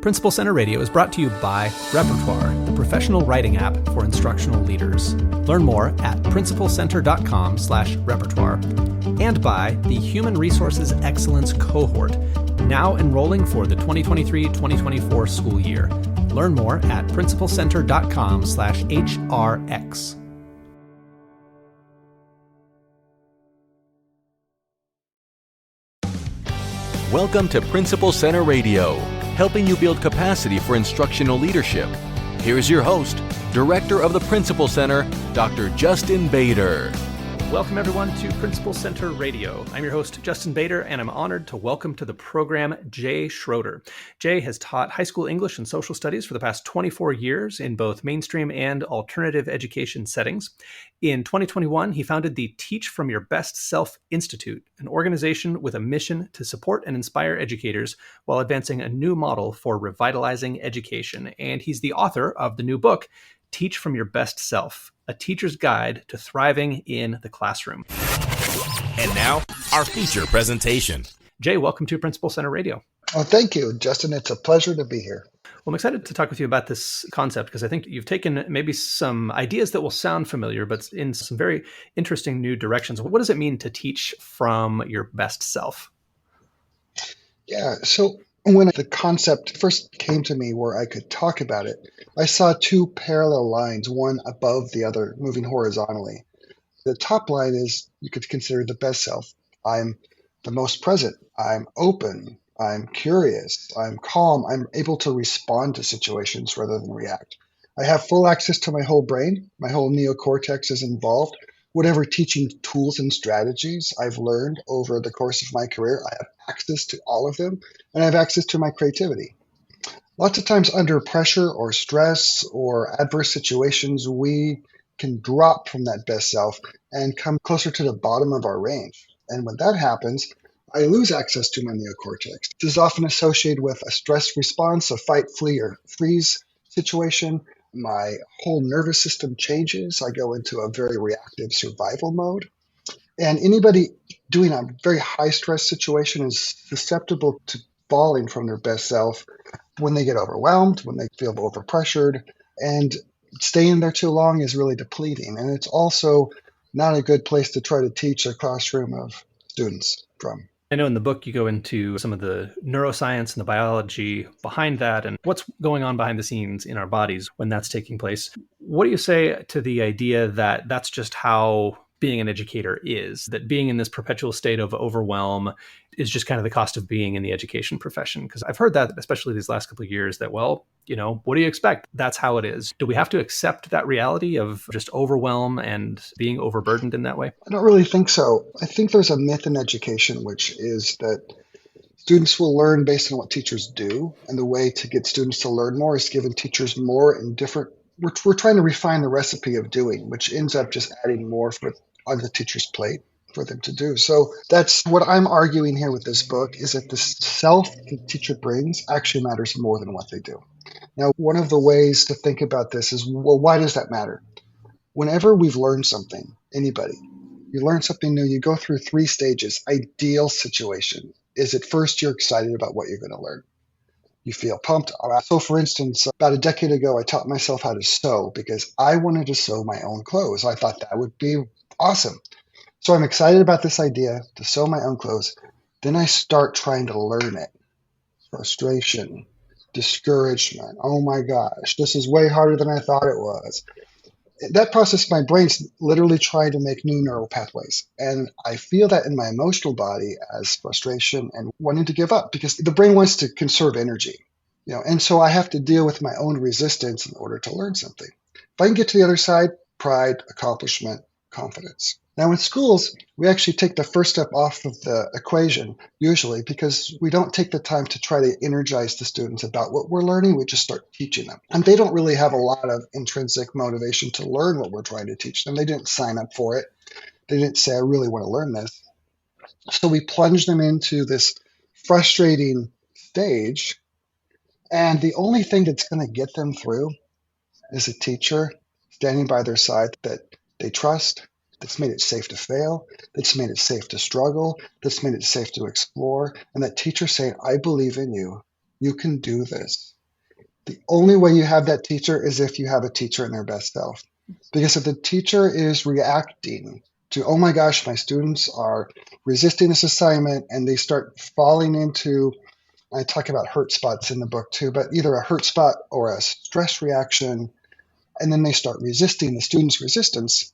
Principal Center Radio is brought to you by Repertoire, the professional writing app for instructional leaders. Learn more at principalcenter.com/repertoire, and by the Human Resources Excellence Cohort, now enrolling for the 2023-2024 school year. Learn more at principalcenter.com/HRX. Welcome to Principal Center Radio, helping you build capacity for instructional leadership. Here's your host, Director of the Principal Center, Dr. Justin Bader. Welcome, everyone, to Principal Center Radio. I'm your host, Justin Bader, and I'm honored to welcome to the program Jay Schroder. Jay has taught high school English and social studies for the past 24 years in both mainstream and alternative education settings. In 2021, he founded the Teach from Your Best Self Institute, an organization with a mission to support and inspire educators while advancing a new model for revitalizing education. And he's the author of the new book, Teach from Your Best Self, a teacher's guide to thriving in the classroom. And now, our feature presentation. Jay, welcome to Principal Center Radio. Oh, thank you, Justin. It's a pleasure to be here. Well, I'm excited to talk with you about this concept because I think you've taken maybe some ideas that will sound familiar, but in some very interesting new directions. What does it mean to teach from your best self? Yeah, so when the concept first came to me where I could talk about it, I saw two parallel lines, one above the other, moving horizontally. The top line is, you could consider the best self. I'm the most present. I'm open. I'm curious. I'm calm. I'm able to respond to situations rather than react. I have full access to my whole brain. My whole neocortex is involved. Whatever teaching tools and strategies I've learned over the course of my career, I have access to all of them, and I have access to my creativity. Lots of times under pressure or stress or adverse situations, we can drop from that best self and come closer to the bottom of our range. And when that happens, I lose access to my neocortex. This is often associated with a stress response, a fight, flee, or freeze situation. My whole nervous system changes. I go into a very reactive survival mode. And anybody doing a very high stress situation is susceptible to falling from their best self when they get overwhelmed, when they feel overpressured, and staying there too long is really depleting. And it's also not a good place to try to teach a classroom of students from. I know in the book you go into some of the neuroscience and the biology behind that and what's going on behind the scenes in our bodies when that's taking place. What do you say to the idea that that's just how being an educator is, that being in this perpetual state of overwhelm is just kind of the cost of being in the education profession? Because I've heard that, especially these last couple of years, that, well, you know, what do you expect? That's how it is. Do we have to accept that reality of just overwhelm and being overburdened in that way? I don't really think so. I think there's a myth in education, which is that students will learn based on what teachers do. And the way to get students to learn more is giving teachers more and different. We're trying to refine the recipe of doing, which ends up just adding more on the teacher's plate for them to do. So that's what I'm arguing here with this book, is that the self the teacher brings actually matters more than what they do. Now, one of the ways to think about this is, well, why does that matter? Whenever we've learned something, anybody, you learn something new, you go through three stages. Ideal situation is at first you're excited about what you're going to learn. You feel pumped. So for instance, about a decade ago, I taught myself how to sew because I wanted to sew my own clothes. I thought that would be awesome. So I'm excited about this idea to sew my own clothes. Then I start trying to learn it. Frustration, discouragement. Oh my gosh, this is way harder than I thought it was. That process, my brain's literally trying to make new neural pathways. And I feel that in my emotional body as frustration and wanting to give up because the brain wants to conserve energy. And so I have to deal with my own resistance in order to learn something. If I can get to the other side, pride, accomplishment, confidence. Now in schools, we actually take the first step off of the equation, usually, because we don't take the time to try to energize the students about what we're learning. We just start teaching them. And they don't really have a lot of intrinsic motivation to learn what we're trying to teach them. They didn't sign up for it. They didn't say, I really want to learn this. So we plunge them into this frustrating stage. And the only thing that's going to get them through is a teacher standing by their side that they trust, that's made it safe to fail, that's made it safe to struggle, that's made it safe to explore, and that teacher saying, I believe in you, You can do this. The only way you have that teacher is if you have a teacher in their best self. Because if the teacher is reacting to, oh my gosh, my students are resisting this assignment, and they start falling into, I talk about hurt spots in the book too, but either a hurt spot or a stress reaction, and then they start resisting the student's resistance,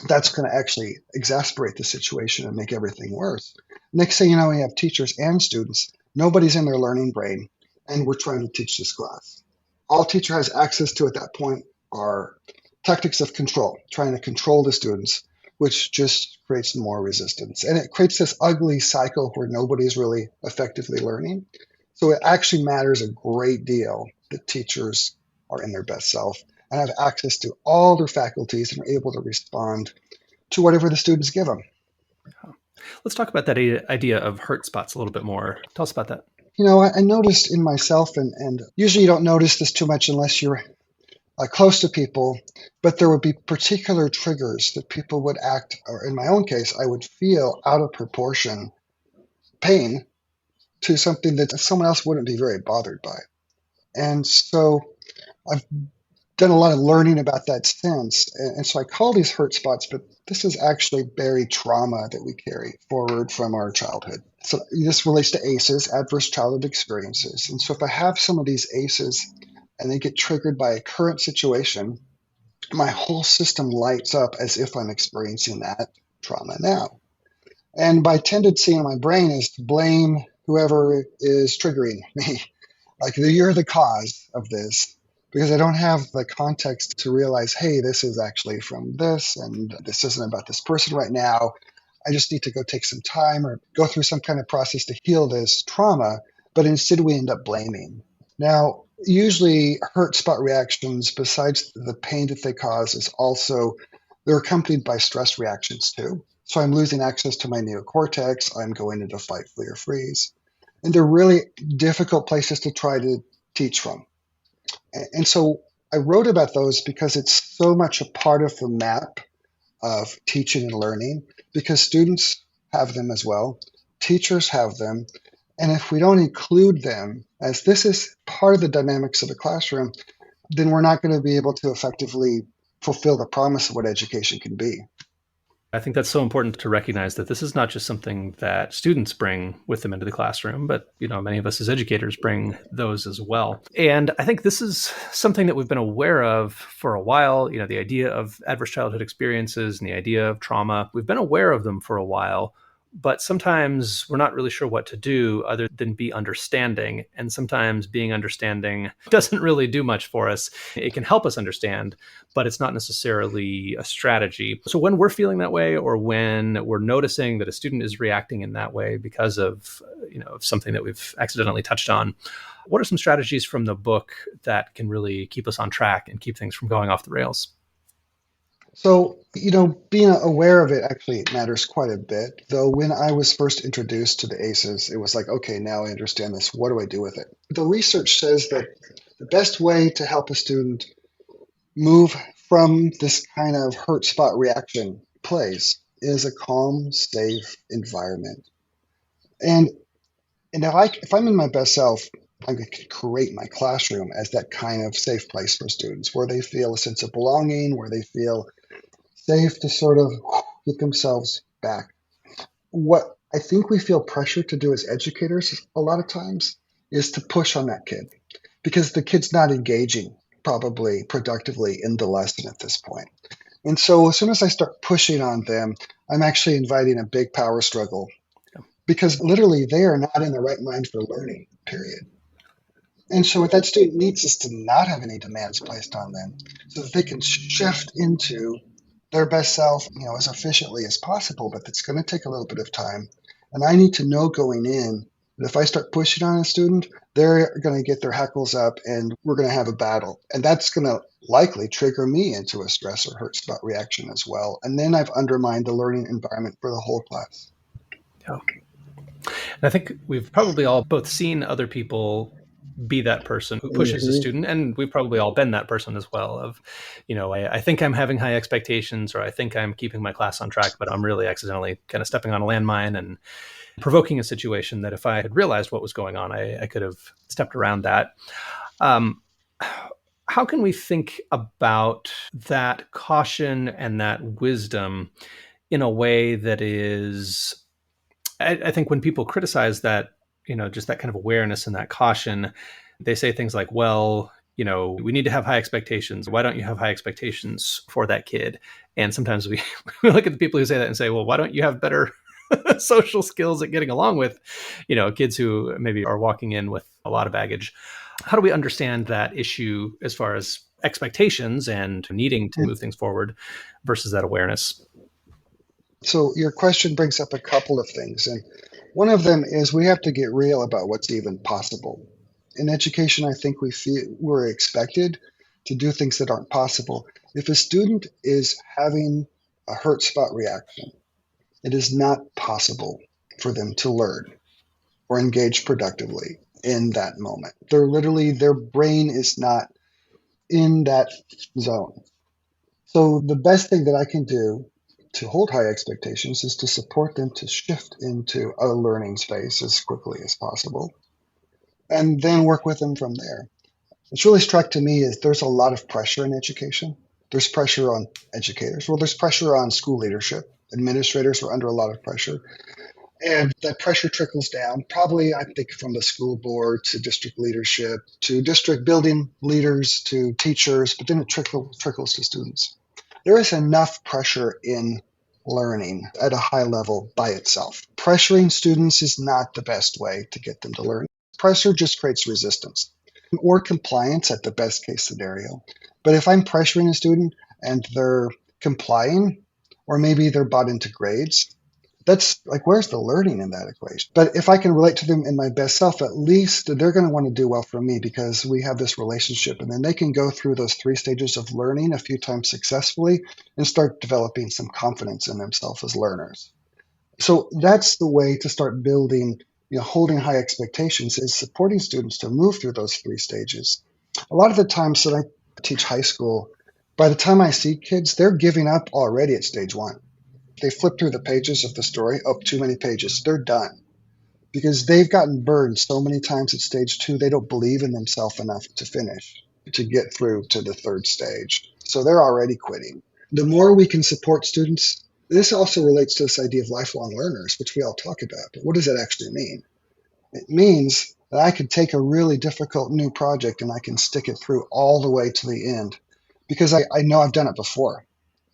that's going to actually exacerbate the situation and make everything worse. Next thing you know, we have teachers and students. Nobody's in their learning brain, and we're trying to teach this class. All teacher has access to at that point are tactics of control, trying to control the students, which just creates more resistance. And it creates this ugly cycle where nobody's really effectively learning. So it actually matters a great deal that teachers are in their best self and have access to all their faculties and are able to respond to whatever the students give them. Let's talk about that idea of hurt spots a little bit more. Tell us about that. I noticed in myself, and usually you don't notice this too much unless you're close to people, but there would be particular triggers that people would act, or in my own case, I would feel out of proportion pain to something that someone else wouldn't be very bothered by. And so I've done a lot of learning about that since. And so I call these hurt spots, but this is actually buried trauma that we carry forward from our childhood. So this relates to ACEs, adverse childhood experiences. And so if I have some of these ACEs and they get triggered by a current situation, my whole system lights up as if I'm experiencing that trauma now. And my tendency in my brain is to blame whoever is triggering me. Like, you're the cause of this, because I don't have the context to realize, hey, this is actually from this, and this isn't about this person right now. I just need to go take some time or go through some kind of process to heal this trauma. But instead, we end up blaming. Now, usually hurt spot reactions, besides the pain that they cause, is also they're accompanied by stress reactions too. So I'm losing access to my neocortex. I'm going into fight, flee, or freeze. And they're really difficult places to try to teach from. And so I wrote about those because it's so much a part of the map of teaching and learning, because students have them as well, teachers have them. And if we don't include them, as this is part of the dynamics of the classroom, then we're not going to be able to effectively fulfill the promise of what education can be. I think that's so important to recognize that this is not just something that students bring with them into the classroom, but many of us as educators bring those as well. And I think this is something that we've been aware of for a while. The idea of adverse childhood experiences and the idea of trauma, we've been aware of them for a while, but sometimes we're not really sure what to do other than be understanding. And sometimes being understanding doesn't really do much for us. It can help us understand, but it's not necessarily a strategy. So when we're feeling that way, or when we're noticing that a student is reacting in that way because of, something that we've accidentally touched on, what are some strategies from the book that can really keep us on track and keep things from going off the rails? So, being aware of it actually matters quite a bit. Though when I was first introduced to the ACEs, it was like, okay, now I understand this. What do I do with it? The research says that the best way to help a student move from this kind of hurt spot reaction place is a calm, safe environment. And if I'm in my best self, I'm going to create my classroom as that kind of safe place for students, where they feel a sense of belonging, where they feel safe to sort of get themselves back. What I think we feel pressure to do as educators a lot of times is to push on that kid, because the kid's not engaging probably productively in the lesson at this point. And so as soon as I start pushing on them, I'm actually inviting a big power struggle, because literally they are not in the right mind for learning, period. And so what that student needs is to not have any demands placed on them, so that they can shift into their best self, as efficiently as possible. But it's going to take a little bit of time. And I need to know going in that if I start pushing on a student, they're going to get their hackles up and we're going to have a battle. And that's going to likely trigger me into a stress or hurt spot reaction as well. And then I've undermined the learning environment for the whole class. Yeah. And I think we've probably all both seen other people be that person who pushes a Hmm. student. And we've probably all been that person as well of, I think I'm having high expectations, or I think I'm keeping my class on track, but I'm really accidentally kind of stepping on a landmine and provoking a situation that if I had realized what was going on, I could have stepped around that. Um, how can we think about that caution and that wisdom in a way that is, I think when people criticize that, just that kind of awareness and that caution, they say things like, well, we need to have high expectations. Why don't you have high expectations for that kid? And sometimes we, we look at the people who say that and say, well, why don't you have better social skills at getting along with, kids who maybe are walking in with a lot of baggage? How do we understand that issue as far as expectations and needing to move things forward versus that awareness? So your question brings up a couple of things, and one of them is we have to get real about what's even possible. In education, I think we're expected to do things that aren't possible. If a student is having a hurt spot reaction, it is not possible for them to learn or engage productively in that moment. Their brain is not in that zone. So the best thing that I can do to hold high expectations is to support them to shift into a learning space as quickly as possible and then work with them from there. What's really struck to me is there's a lot of pressure in education. There's pressure on educators. Well, there's pressure on school leadership. Administrators are under a lot of pressure. And that pressure trickles down, probably, I think, from the school board to district leadership, to district building leaders, to teachers, but then it trickles to students. There is enough pressure in learning at a high level by itself. Pressuring students is not the best way to get them to learn. Pressure just creates resistance or compliance at the best case scenario. But if I'm pressuring a student and they're complying, or maybe they're bought into grades, that's like, where's the learning in that equation? But if I can relate to them in my best self, at least they're going to want to do well for me because we have this relationship. And then they can go through those 3 stages of learning a few times successfully and start developing some confidence in themselves as learners. So that's the way to start building, holding high expectations is supporting students to move through those 3 stages. A lot of the times that I teach high school, by the time I see kids, they're giving up already at stage 1. They flip through the pages of the story. Oh, too many pages. They're done because they've gotten burned so many times at stage 2. They don't believe in themselves enough to finish, to get through to the 3rd stage. So they're already quitting. The more we can support students, this also relates to this idea of lifelong learners, which we all talk about. But what does that actually mean? It means that I could take a really difficult new project and I can stick it through all the way to the end because I know I've done it before.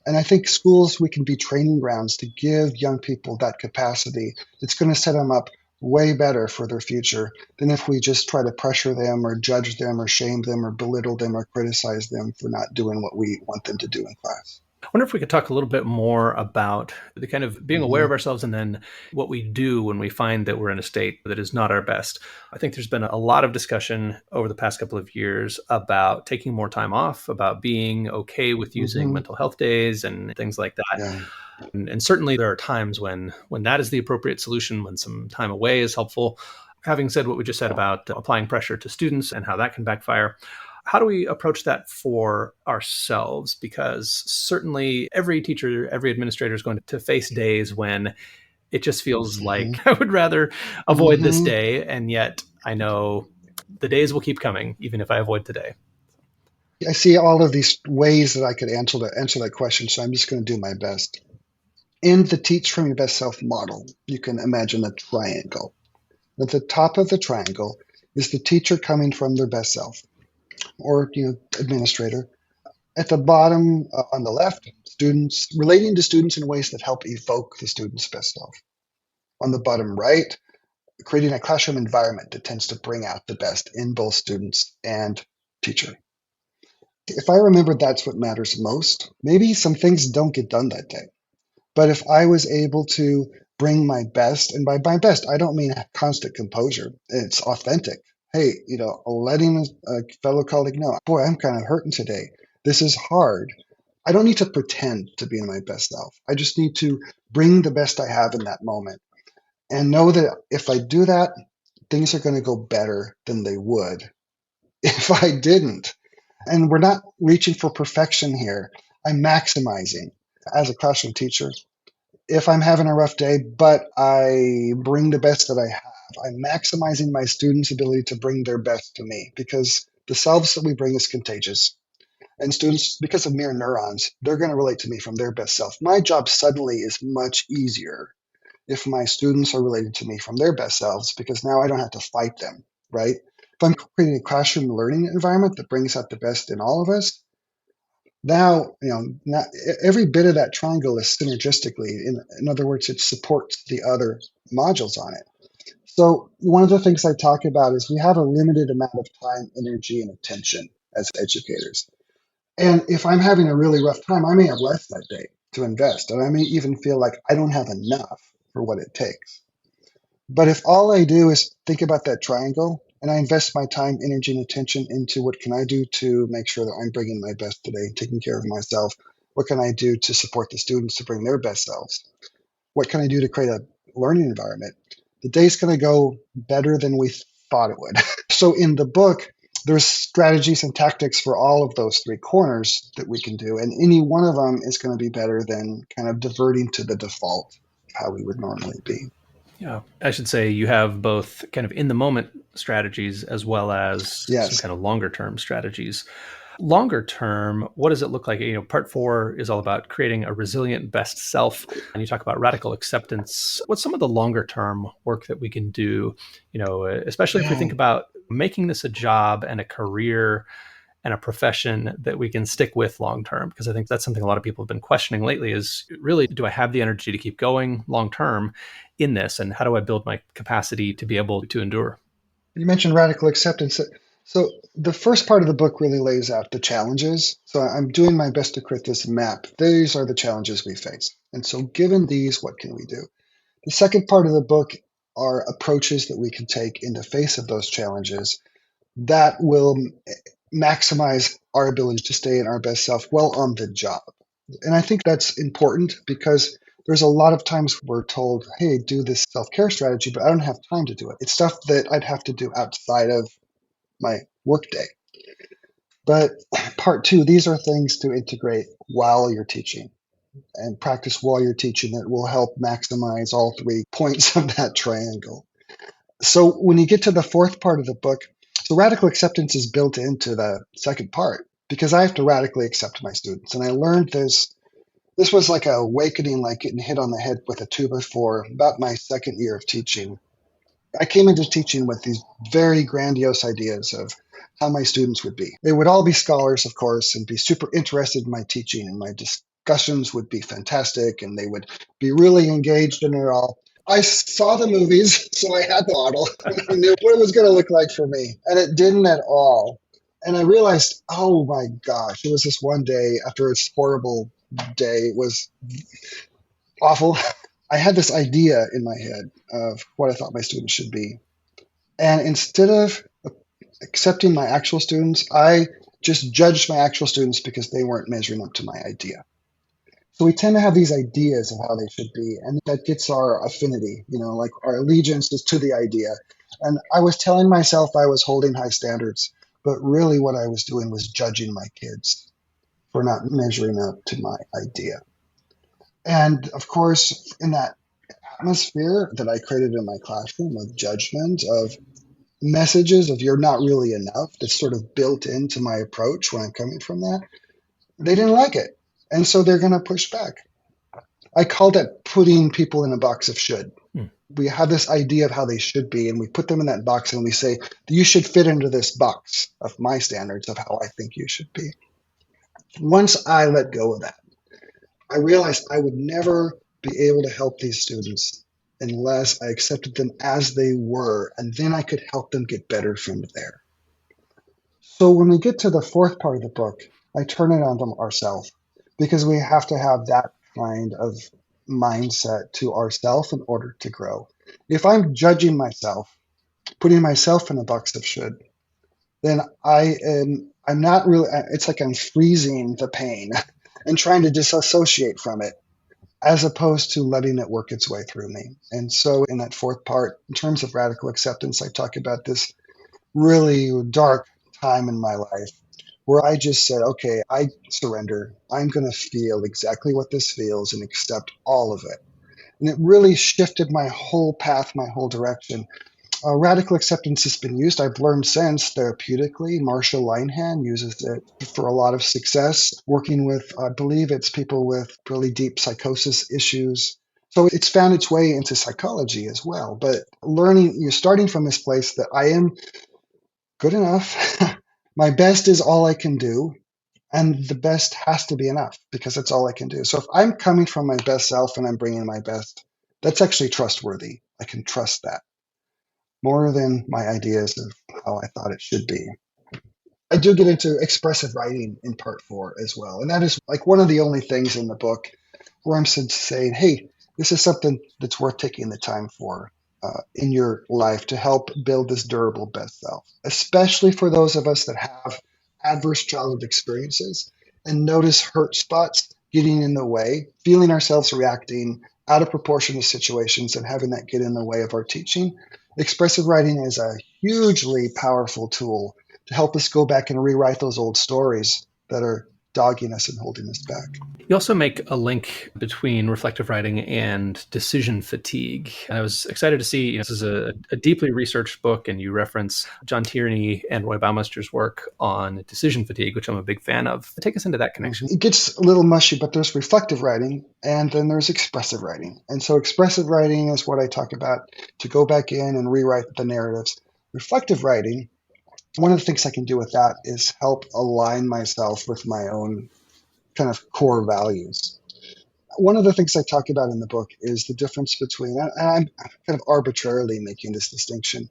And I think schools, we can be training grounds to give young people that capacity that's going to set them up way better for their future than if we just try to pressure them or judge them or shame them or belittle them or criticize them for not doing what we want them to do in class. I wonder if we could talk a little bit more about the kind of being aware Mm-hmm. of ourselves and then what we do when we find that we're in a state that is not our best. I think there's been a lot of discussion over the past couple of years about taking more time off, about being okay with using Mm-hmm. mental health days and things like that. Yeah. And certainly there are times when that is the appropriate solution, when some time away is helpful. Having said what we just said about applying pressure to students and how that can backfire, how do we approach that for ourselves? Because certainly every teacher, every administrator is going to face days when it just feels Mm-hmm. like I would rather avoid this Mm-hmm. day. And yet I know the days will keep coming, even if I avoid today. I see all of these ways that I could answer that question, so I'm just going to do my best. In the Teach from Your Best Self model, you can imagine a triangle. At the top of the triangle is the teacher coming from their best self, or administrator. At the bottom on the left, students relating to students in ways that help evoke the student's best self. On the bottom right, creating a classroom environment that tends to bring out the best in both students and teacher. If I remember that's what matters most, maybe some things don't get done that day. But if I was able to bring my best, and by my best, I don't mean constant composure, it's authentic. Hey, letting a fellow colleague know, boy, I'm kind of hurting today. This is hard. I don't need to pretend to be my best self. I just need to bring the best I have in that moment and know that if I do that, things are going to go better than they would if I didn't. And we're not reaching for perfection here. I'm maximizing. As a classroom teacher, if I'm having a rough day, but I bring the best that I have, I'm maximizing my students' ability to bring their best to me, because the selves that we bring is contagious. And students, because of mere neurons, they're going to relate to me from their best self. My job suddenly is much easier if my students are related to me from their best selves, because now I don't have to fight them, right? If I'm creating a classroom learning environment that brings out the best in all of us, now, every bit of that triangle is synergistically. In other words, it supports the other modules on it. So one of the things I talk about is we have a limited amount of time, energy, and attention as educators. And if I'm having a really rough time, I may have less that day to invest, and I may even feel like I don't have enough for what it takes. But if all I do is think about that triangle and I invest my time, energy, and attention into what can I do to make sure that I'm bringing my best today, taking care of myself, what can I do to support the students to bring their best selves, what can I do to create a learning environment, the day's going to go better than we thought it would. So in the book, there's strategies and tactics for all of those three corners that we can do, and any one of them is going to be better than kind of diverting to the default of how we would normally be. Yeah, I should say you have both kind of in the moment strategies as well as some kind of longer term strategies. Longer term, what does it look like? Part 4 is all about creating a resilient best self. And you talk about radical acceptance. What's some of the longer term work that we can do, especially if we think about making this a job and a career and a profession that we can stick with long term? Because I think that's something a lot of people have been questioning lately is really, do I have the energy to keep going long term in this? And how do I build my capacity to be able to endure? You mentioned radical acceptance. So the first part of the book really lays out the challenges. So I'm doing my best to create this map. These are the challenges we face. And so given these, what can we do? The second part of the book are approaches that we can take in the face of those challenges that will maximize our ability to stay in our best self well on the job. And I think that's important because there's a lot of times we're told, hey, do this self-care strategy, but I don't have time to do it. It's stuff that I'd have to do outside of my workday. But part 2, these are things to integrate while you're teaching and practice while you're teaching that will help maximize all 3 points of that triangle. So when you get to the fourth part of the book, so radical acceptance is built into the second part because I have to radically accept my students. And I learned this was like an awakening, like getting hit on the head with a 2x4 about my second year of teaching. I came into teaching with these very grandiose ideas of how my students would be. They would all be scholars, of course, and be super interested in my teaching, and my discussions would be fantastic, and they would be really engaged in it all. I saw the movies, so I had the model, and I knew what it was going to look like for me, and it didn't at all. And I realized, oh my gosh, it was this one day after this horrible day. It was awful. I had this idea in my head of what I thought my students should be. And instead of accepting my actual students, I just judged my actual students because they weren't measuring up to my idea. So we tend to have these ideas of how they should be, and that gets our affinity, like our allegiance is to the idea. And I was telling myself I was holding high standards, but really what I was doing was judging my kids for not measuring up to my idea. And of course, in that atmosphere that I created in my classroom of judgment, of messages of you're not really enough, that's sort of built into my approach when I'm coming from that, they didn't like it. And so they're going to push back. I call that putting people in a box of should. We have this idea of how they should be, and we put them in that box and we say, you should fit into this box of my standards of how I think you should be. Once I let go of that, I realized I would never be able to help these students unless I accepted them as they were, and then I could help them get better from there. So when we get to the fourth part of the book, I turn it on to ourselves, because we have to have that kind of mindset to ourselves in order to grow. If I'm judging myself, putting myself in a box of should, then I'm not really, it's like I'm freezing the pain and trying to disassociate from it. as opposed to letting it work its way through me. And so in that fourth part, in terms of radical acceptance, I talk about this really dark time in my life where I just said, okay, I surrender. I'm going to feel exactly what this feels and accept all of it. And it really shifted my whole path, my whole direction. Radical acceptance has been used, I've learned since, therapeutically. Marsha Linehan uses it for a lot of success, working with, I believe it's people with really deep psychosis issues. So it's found its way into psychology as well. But learning, you're starting from this place that I am good enough. My best is all I can do. And the best has to be enough because that's all I can do. So if I'm coming from my best self and I'm bringing my best, that's actually trustworthy. I can trust that more than my ideas of how I thought it should be. I do get into expressive writing in part 4 as well. And that is like one of the only things in the book where I'm saying, hey, this is something that's worth taking the time for in your life to help build this durable best self, especially for those of us that have adverse childhood experiences and notice hurt spots getting in the way, feeling ourselves reacting out of proportion to situations and having that get in the way of our teaching. Expressive writing is a hugely powerful tool to help us go back and rewrite those old stories that are dogging us and holding us back. You also make a link between reflective writing and decision fatigue. And I was excited to see, this is a deeply researched book, and you reference John Tierney and Roy Baumeister's work on decision fatigue, which I'm a big fan of. Take us into that connection. It gets a little mushy, but there's reflective writing and then there's expressive writing. And so expressive writing is what I talk about to go back in and rewrite the narratives. Reflective writing, one of the things I can do with that is help align myself with my own kind of core values. One of the things I talk about in the book is the difference between, and I'm kind of arbitrarily making this distinction,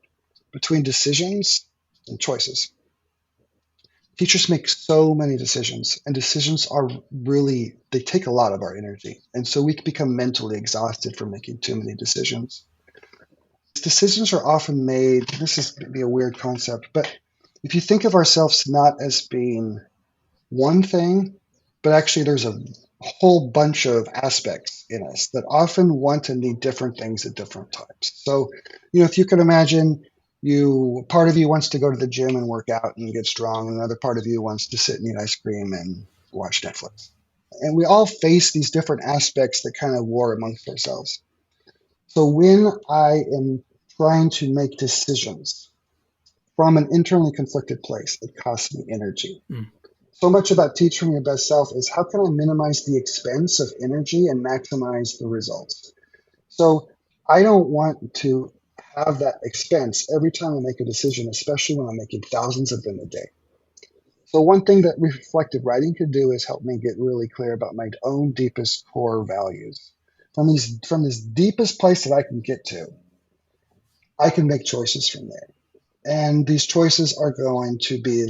between decisions and choices. Teachers make so many decisions, and decisions are really, they take a lot of our energy. And so we can become mentally exhausted from making too many decisions. Decisions are often made, this is maybe a weird concept, but if you think of ourselves not as being one thing, but actually there's a whole bunch of aspects in us that often want and need different things at different times. So, if you can imagine, part of you wants to go to the gym and work out and get strong, and another part of you wants to sit and eat ice cream and watch Netflix. And we all face these different aspects that kind of war amongst ourselves. So when I am trying to make decisions from an internally conflicted place, it costs me energy. So much about teaching your best self is how can I minimize the expense of energy and maximize the results? So I don't want to have that expense every time I make a decision, especially when I'm making thousands of them a day. So one thing that reflective writing could do is help me get really clear about my own deepest core values. From this deepest place that I can get to, I can make choices from there. And these choices are going to be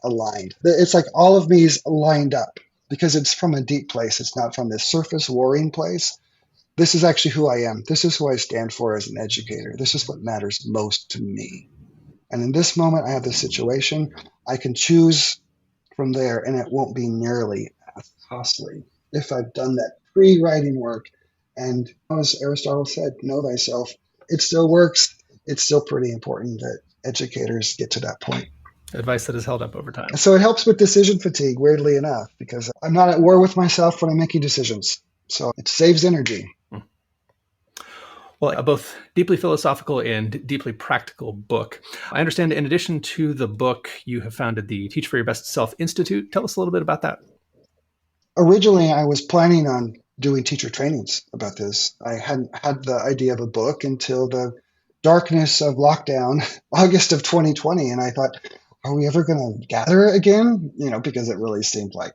aligned. It's like all of me is lined up because it's from a deep place. It's not from this surface warring place. This is actually who I am. This is who I stand for as an educator. This is what matters most to me. And in this moment, I have this situation. I can choose from there, and it won't be nearly as costly if I've done that pre-writing work. And as Aristotle said, know thyself. It still works. It's still pretty important that educators get to that point. Advice that has held up over time. So it helps with decision fatigue, weirdly enough, because I'm not at war with myself when I'm making decisions. So it saves energy. Well, a both deeply philosophical and deeply practical book. I understand in addition to the book, you have founded the Teach for Your Best Self Institute. Tell us a little bit about that. Originally, I was planning on doing teacher trainings about this. I hadn't had the idea of a book until the darkness of lockdown, August of 2020. And I thought, are we ever going to gather again? Because it really seemed like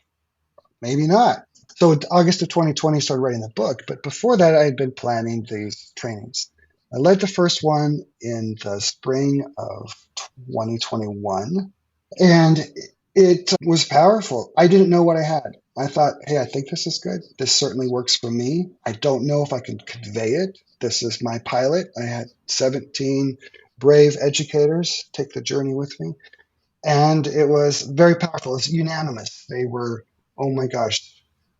maybe not. So in August of 2020, I started writing the book. But before that, I had been planning these trainings. I led the first one in the spring of 2021. And it was powerful. I didn't know what I had. I thought, hey, I think this is good. This certainly works for me. I don't know if I can convey it. This is my pilot. I had 17 brave educators take the journey with me. And it was very powerful. It was unanimous. They were, oh my gosh,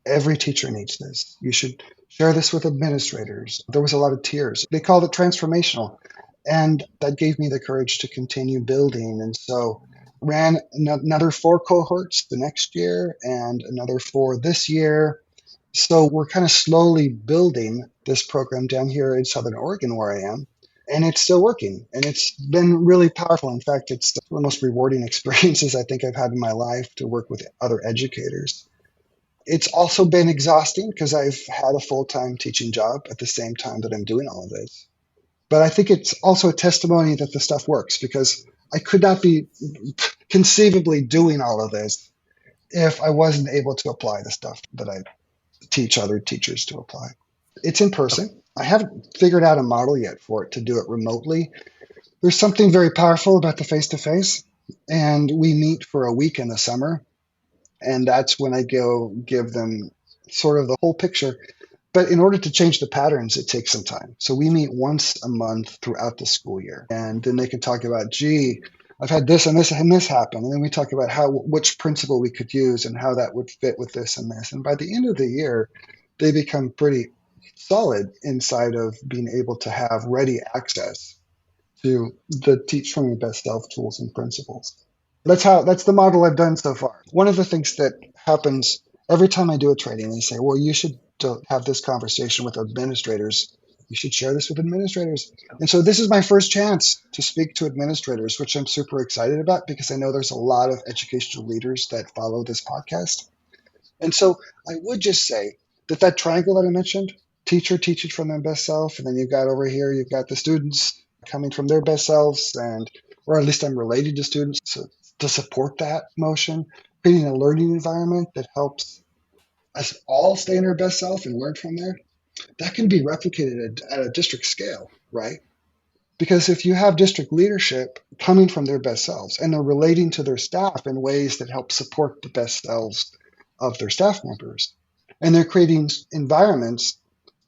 every teacher needs this. You should share this with administrators. There was a lot of tears. They called it transformational. And that gave me the courage to continue building. And so ran another 4 cohorts the next year and another 4 this year. So we're kind of slowly building this program down here in Southern Oregon where I am. And it's still working. And it's been really powerful. In fact, it's one of the most rewarding experiences I think I've had in my life to work with other educators. It's also been exhausting because I've had a full-time teaching job at the same time that I'm doing all of this. But I think it's also a testimony that the stuff works, because I could not be conceivably doing all of this if I wasn't able to apply the stuff that I teach other teachers to apply. It's in person. I haven't figured out a model yet for it to do it remotely. There's something very powerful about the face-to-face, and we meet for a week in the summer, and that's when I go give them sort of the whole picture. But in order to change the patterns, it takes some time. So we meet once a month throughout the school year. And then they can talk about, gee, I've had this and this and this happen. And then we talk about which principle we could use and how that would fit with this and this. And by the end of the year, they become pretty solid inside of being able to have ready access to the Teach from Your Best Self tools and principles. That's the model I've done so far. One of the things that happens every time I do a training, they say, well, you should have this conversation with administrators. You should share this with administrators. And so this is my first chance to speak to administrators, which I'm super excited about because I know there's a lot of educational leaders that follow this podcast. And so I would just say that triangle that I mentioned, teacher teaching from their best self, and then you've got over here, you've got the students coming from their best selves, or at least I'm related to students to support that motion, creating a learning environment that helps us all stay in our best self and learn from there. That can be replicated at a district scale, right? Because if you have district leadership coming from their best selves and they're relating to their staff in ways that help support the best selves of their staff members, and they're creating environments,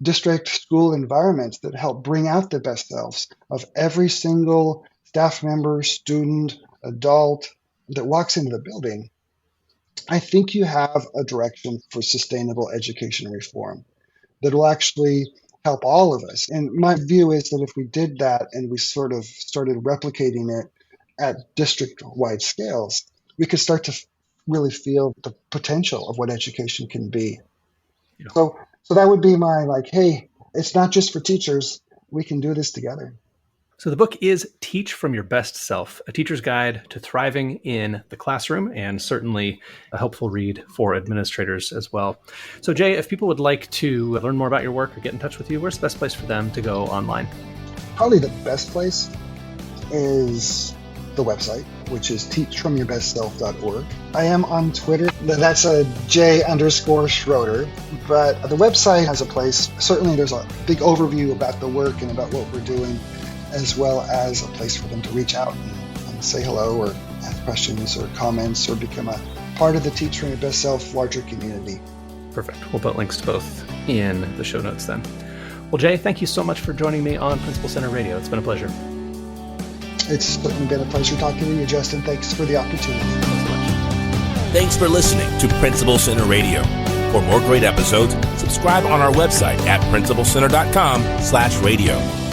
district school environments that help bring out the best selves of every single staff member, student, adult that walks into the building, I think you have a direction for sustainable education reform that will actually help all of us. And my view is that if we did that and we sort of started replicating it at district-wide scales, we could start to really feel the potential of what education can be. Yeah. So that would be my hey, it's not just for teachers. We can do this together. So the book is Teach from Your Best Self, a teacher's guide to thriving in the classroom, and certainly a helpful read for administrators as well. So Jay, if people would like to learn more about your work or get in touch with you, where's the best place for them to go online? Probably the best place is the website, which is teachfromyourbestself.org. I am on Twitter. That's a J_Schroder. But the website has a place. Certainly there's a big overview about the work and about what we're doing, as well as a place for them to reach out and say hello or ask questions or comments or become a part of the Teach from Your Best Self larger community. Perfect. We'll put links to both in the show notes then. Well, Jay, thank you so much for joining me on Principal Center Radio. It's been a pleasure. It's certainly been a pleasure talking to you, Justin. Thanks for the opportunity. Thanks so much. Thanks for listening to Principal Center Radio. For more great episodes, subscribe on our website at principalcenter.com/radio.